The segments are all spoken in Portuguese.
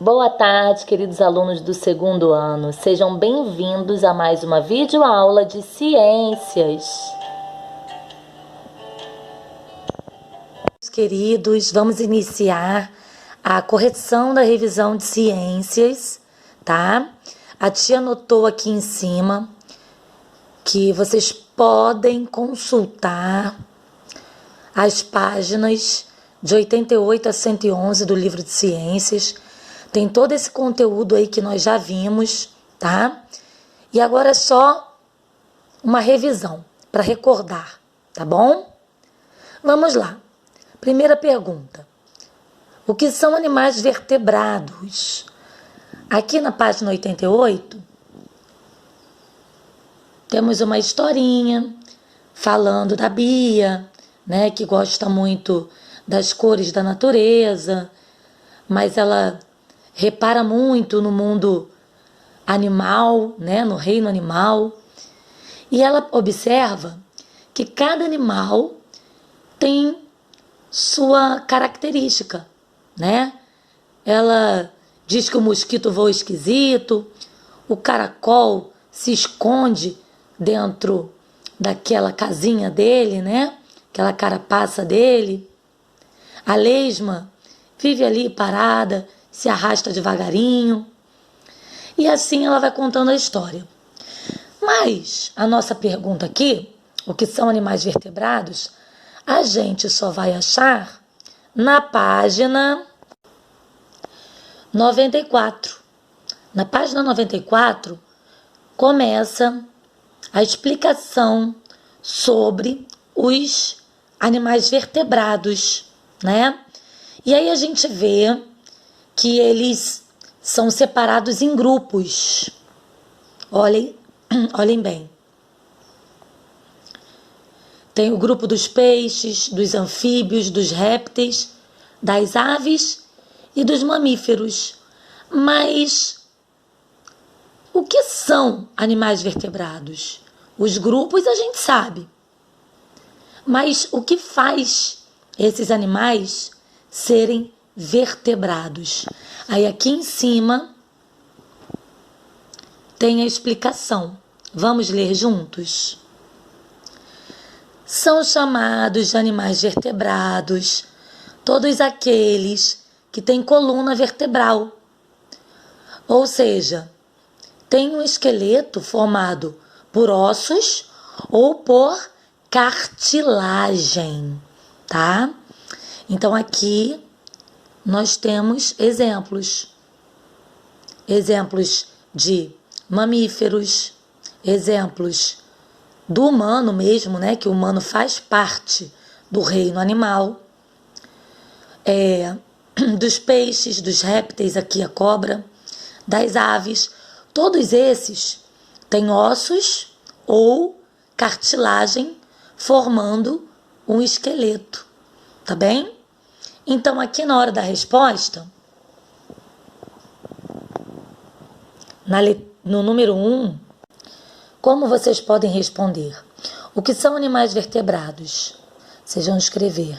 Boa tarde, queridos alunos do segundo ano. Sejam bem-vindos a mais uma videoaula de ciências. Queridos, vamos iniciar a correção da revisão de ciências, tá? A tia anotou aqui em cima que vocês podem consultar as páginas de 88 a 111 do livro de ciências. Tem todo esse conteúdo aí que nós já vimos, tá? E agora é só uma revisão para recordar, tá bom? Vamos lá. Primeira pergunta. O que são animais vertebrados? Aqui na página 88, temos uma historinha falando da Bia, né, que gosta muito das cores da natureza, mas ela repara muito no mundo animal, né, no reino animal, e ela observa que cada animal tem sua característica, né? Ela diz que o mosquito voa esquisito, o caracol se esconde dentro daquela casinha dele, né? Aquela carapaça dele. A lesma vive ali parada, se arrasta devagarinho. E assim ela vai contando a história. Mas a nossa pergunta aqui, o que são animais vertebrados, a gente só vai achar na página 94. Na página 94 começa a explicação sobre os animais vertebrados, né? E aí a gente vê que eles são separados em grupos. Olhem bem. Tem o grupo dos peixes, dos anfíbios, dos répteis, das aves e dos mamíferos. Mas o que são animais vertebrados? Os grupos a gente sabe. Mas o que faz esses animais serem vertebrados? Aí aqui em cima tem a explicação. Vamos ler juntos? São chamados de animais vertebrados todos aqueles que têm coluna vertebral, ou seja, tem um esqueleto formado por ossos ou por cartilagem, tá? Então aqui nós temos exemplos de mamíferos, exemplos do humano mesmo, né? Que o humano faz parte do reino animal, dos peixes, dos répteis, aqui a cobra, das aves. Todos esses têm ossos ou cartilagem formando um esqueleto, tá bem? Então aqui na hora da resposta, no número 1, como vocês podem responder? O que são animais vertebrados? Vocês vão escrever.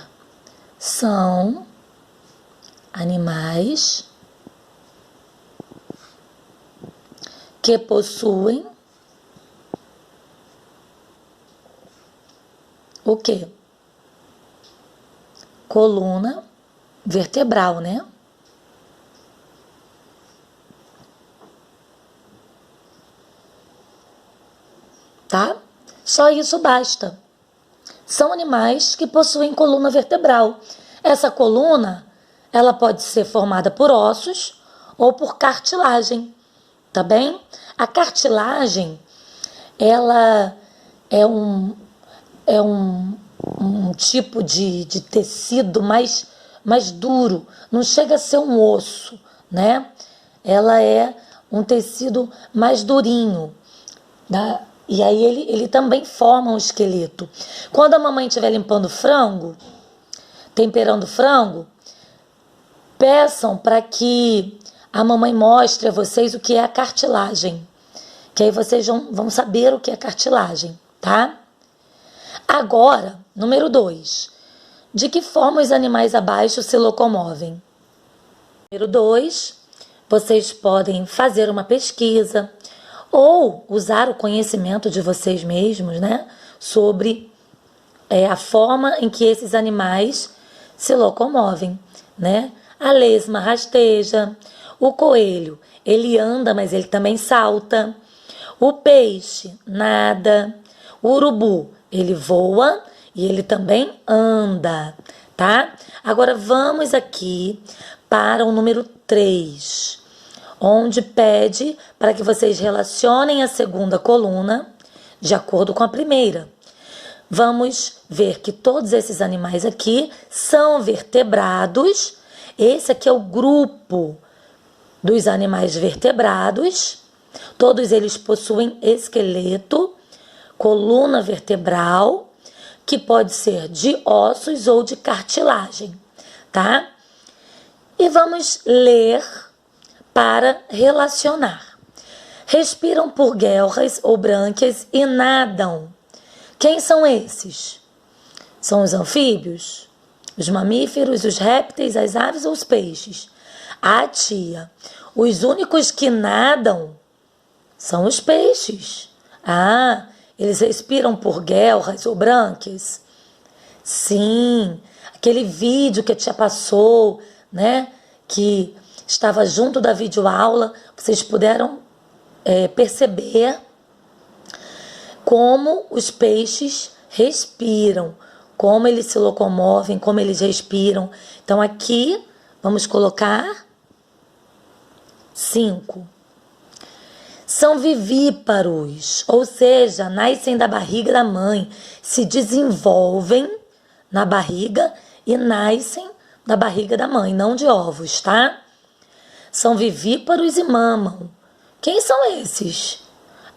São animais que possuem o quê? Coluna vertebral, né? Tá? Só isso basta. São animais que possuem coluna vertebral. Essa coluna, ela pode ser formada por ossos ou por cartilagem, tá bem? A cartilagem, ela é um tipo de tecido mais duro, não chega a ser um osso, né? Ela é um tecido mais durinho, tá? E aí ele também forma um esqueleto. Quando a mamãe estiver limpando frango, temperando frango, peçam para que a mamãe mostre a vocês o que é a cartilagem. Que aí vocês vão saber o que é cartilagem, tá? Agora, número 2. De que forma os animais abaixo se locomovem? Número 2. vocês podem fazer uma pesquisa ou usar o conhecimento de vocês mesmos, né, sobre a forma em que esses animais se locomovem, né? A lesma rasteja, o coelho, ele anda, mas ele também salta. O peixe nada, o urubu, ele voa e ele também anda, tá? Agora vamos aqui para o número 3, onde pede para que vocês relacionem a segunda coluna de acordo com a primeira. Vamos ver que todos esses animais aqui são vertebrados. Esse aqui é o grupo dos animais vertebrados. Todos eles possuem esqueleto, coluna vertebral, que pode ser de ossos ou de cartilagem, tá? E vamos ler para relacionar. Respiram por guelras ou brânquias e nadam. Quem são esses? São os anfíbios, os mamíferos, os répteis, as aves ou os peixes? Ah, tia, os únicos que nadam são os peixes. Ah, eles respiram por guelras ou brânquias? Sim, aquele vídeo que a tia passou, né? Que estava junto da videoaula, vocês puderam perceber como os peixes respiram, como eles se locomovem, como eles respiram. Então aqui vamos colocar 5. São vivíparos, ou seja, nascem da barriga da mãe, se desenvolvem na barriga e nascem da barriga da mãe, não de ovos, tá? São vivíparos e mamam. Quem são esses?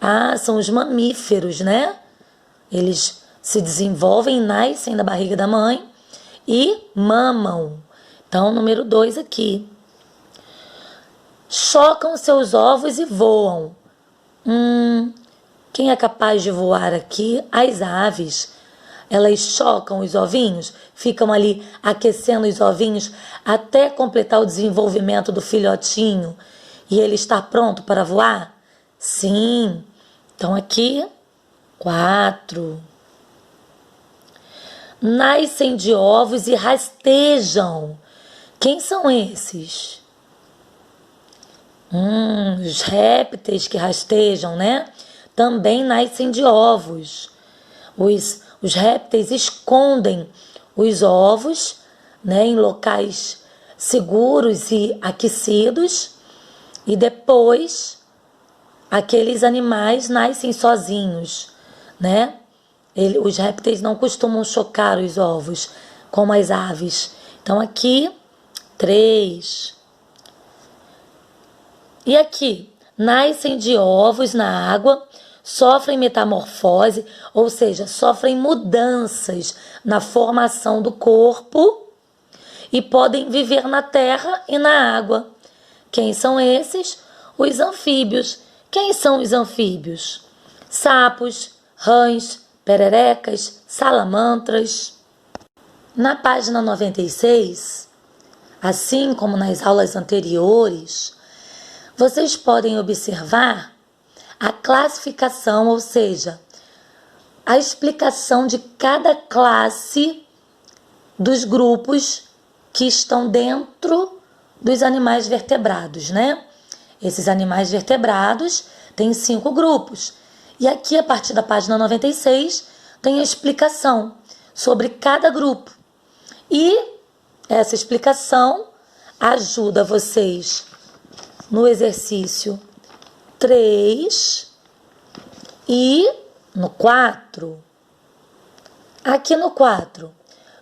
Ah, são os mamíferos, né? Eles se desenvolvem, nascem da barriga da mãe e mamam. Então, número 2 aqui. Chocam seus ovos e voam. Quem é capaz de voar aqui? As aves. Elas chocam os ovinhos, ficam ali aquecendo os ovinhos até completar o desenvolvimento do filhotinho e ele estar pronto para voar? Sim. Então aqui, 4. Nascem de ovos e rastejam. Quem são esses? Os répteis que rastejam, né? Também nascem de ovos. Os répteis escondem os ovos, né, em locais seguros e aquecidos, e depois aqueles animais nascem sozinhos, né? Os répteis não costumam chocar os ovos, como as aves. Então aqui, 3. E aqui, nascem de ovos na água, sofrem metamorfose, ou seja, sofrem mudanças na formação do corpo e podem viver na terra e na água. Quem são esses? Os anfíbios. Quem são os anfíbios? Sapos, rãs, pererecas, salamandras. Na página 96, assim como nas aulas anteriores, vocês podem observar a classificação, ou seja, a explicação de cada classe dos grupos que estão dentro dos animais vertebrados, né? Esses animais vertebrados têm 5 grupos. E aqui, a partir da página 96, tem a explicação sobre cada grupo. E essa explicação ajuda vocês no exercício 3 e no 4. Aqui no 4,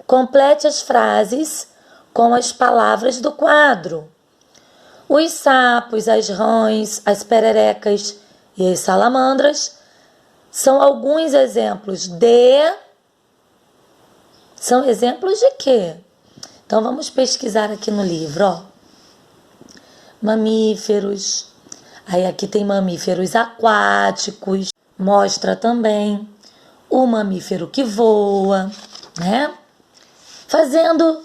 complete as frases com as palavras do quadro. Os sapos, as rãs, as pererecas e as salamandras são alguns exemplos de... São exemplos de quê? Então vamos pesquisar aqui no livro, ó. Mamíferos. Aí aqui tem mamíferos aquáticos. Mostra também o mamífero que voa, né? Fazendo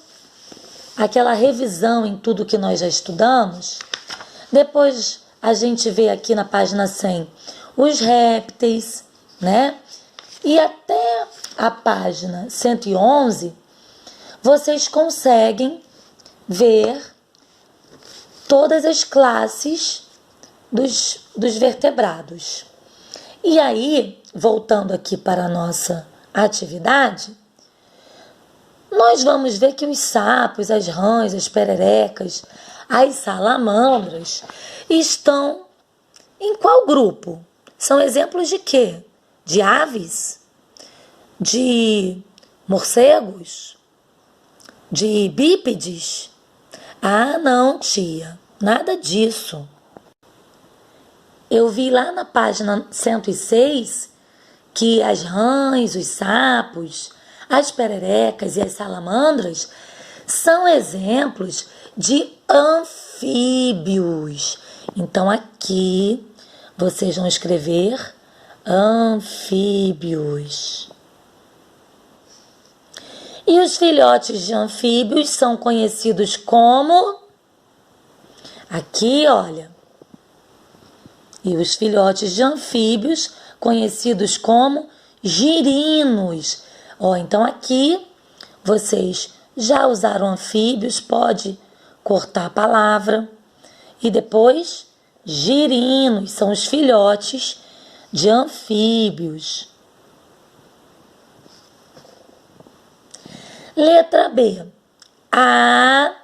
aquela revisão em tudo que nós já estudamos, Depois a gente vê aqui na página 100 os répteis, né? E até a página 111, vocês conseguem ver todas as classes dos vertebrados. E aí, voltando aqui para a nossa atividade, nós vamos ver que os sapos, as rãs, as pererecas, as salamandras estão em qual grupo? São exemplos de quê? De aves? De morcegos? De bípedes? Ah, não, tia, nada disso. Eu vi lá na página 106 que as rãs, os sapos, as pererecas e as salamandras são exemplos de anfíbios. Então aqui vocês vão escrever anfíbios. E os filhotes de anfíbios são conhecidos como... Aqui, olha. E os filhotes de anfíbios conhecidos como girinos. Ó, então aqui vocês já usaram anfíbios, pode cortar a palavra. E depois, girinos são os filhotes de anfíbios. Letra B. A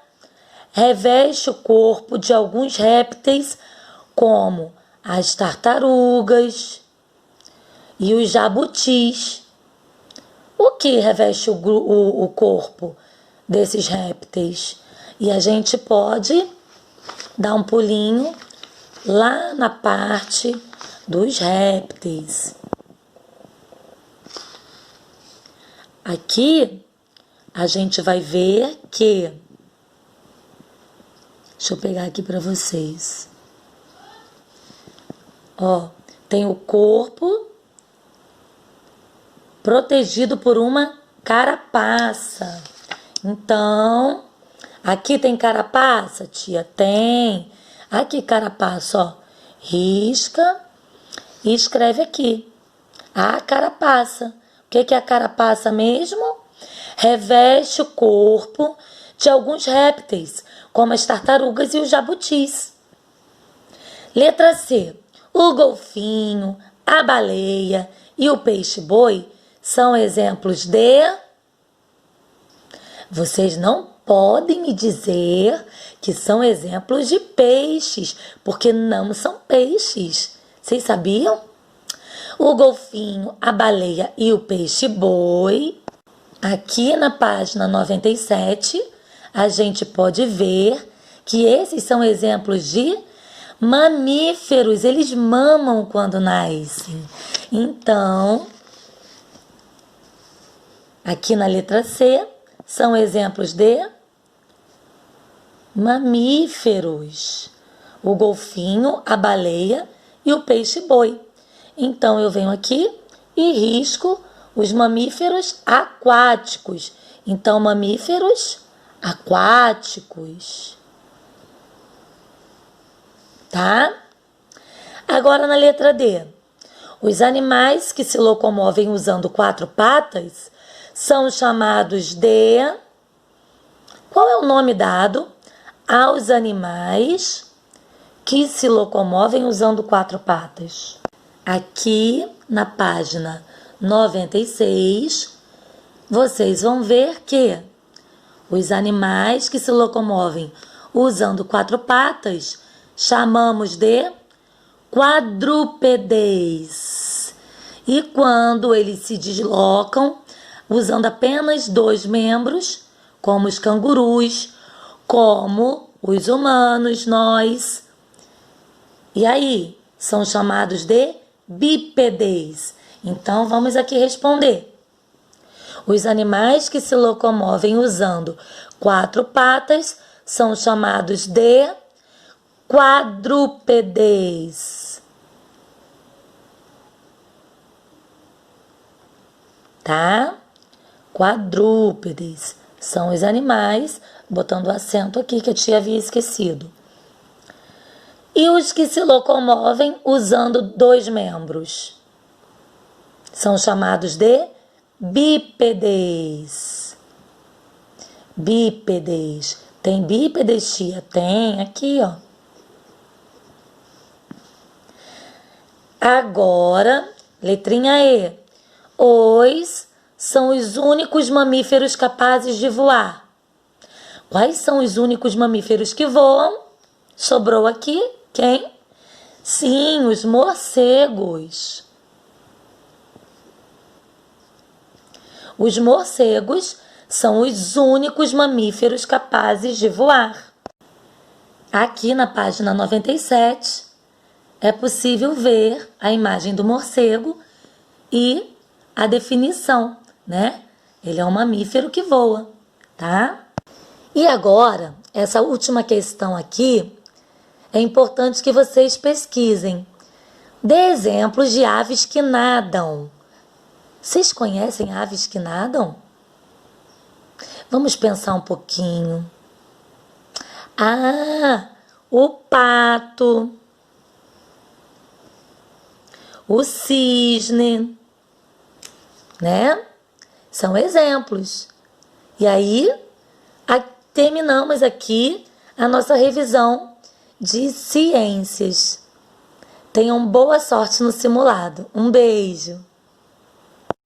reveste o corpo de alguns répteis, como as tartarugas e os jabutis. O que reveste o corpo desses répteis? E a gente pode dar um pulinho lá na parte dos répteis. Aqui a gente vai ver que... Deixa eu pegar aqui para vocês. Ó, tem o corpo protegido por uma carapaça. Então, aqui tem carapaça, tia? Tem. Aqui carapaça, ó. Risca e escreve aqui. A carapaça. O que é a carapaça mesmo? Reveste o corpo de alguns répteis, como as tartarugas e os jabutis. Letra C. O golfinho, a baleia e o peixe-boi são exemplos de... Vocês não podem me dizer que são exemplos de peixes, porque não são peixes. Vocês sabiam? O golfinho, a baleia e o peixe-boi. Aqui na página 97, a gente pode ver que esses são exemplos de mamíferos. Eles mamam quando nascem. Então, aqui na letra C, são exemplos de mamíferos. O golfinho, a baleia e o peixe-boi. Então, eu venho aqui e risco os mamíferos aquáticos. Então, mamíferos aquáticos. Tá? Agora, na letra D. Os animais que se locomovem usando 4 patas são chamados de... Qual é o nome dado aos animais que se locomovem usando 4 patas? Aqui na página 96, vocês vão ver que os animais que se locomovem usando 4 patas chamamos de quadrúpedes. E quando eles se deslocam usando apenas 2 membros, como os cangurus, como os humanos, nós. E aí, são chamados de bípedes. Então, vamos aqui responder. Os animais que se locomovem usando 4 patas são chamados de quadrúpedes. Tá? Quadrúpedes são os animais, botando o acento aqui que a tia havia esquecido. E os que se locomovem usando 2 membros são chamados de bípedes. Bípedes. Tem bípedes, tia? Tem, aqui, ó. Agora, letrinha E. Os são os únicos mamíferos capazes de voar. Quais são os únicos mamíferos que voam? Sobrou aqui quem? Sim, os morcegos. Os morcegos são os únicos mamíferos capazes de voar. Aqui na página 97 é possível ver a imagem do morcego e a definição, né? Ele é um mamífero que voa, tá? E agora, essa última questão aqui, é importante que vocês pesquisem. Dê exemplos de aves que nadam. Vocês conhecem aves que nadam? Vamos pensar um pouquinho. Ah, o pato, o cisne, né? São exemplos. E aí, terminamos aqui a nossa revisão de ciências. Tenham boa sorte no simulado. Um beijo!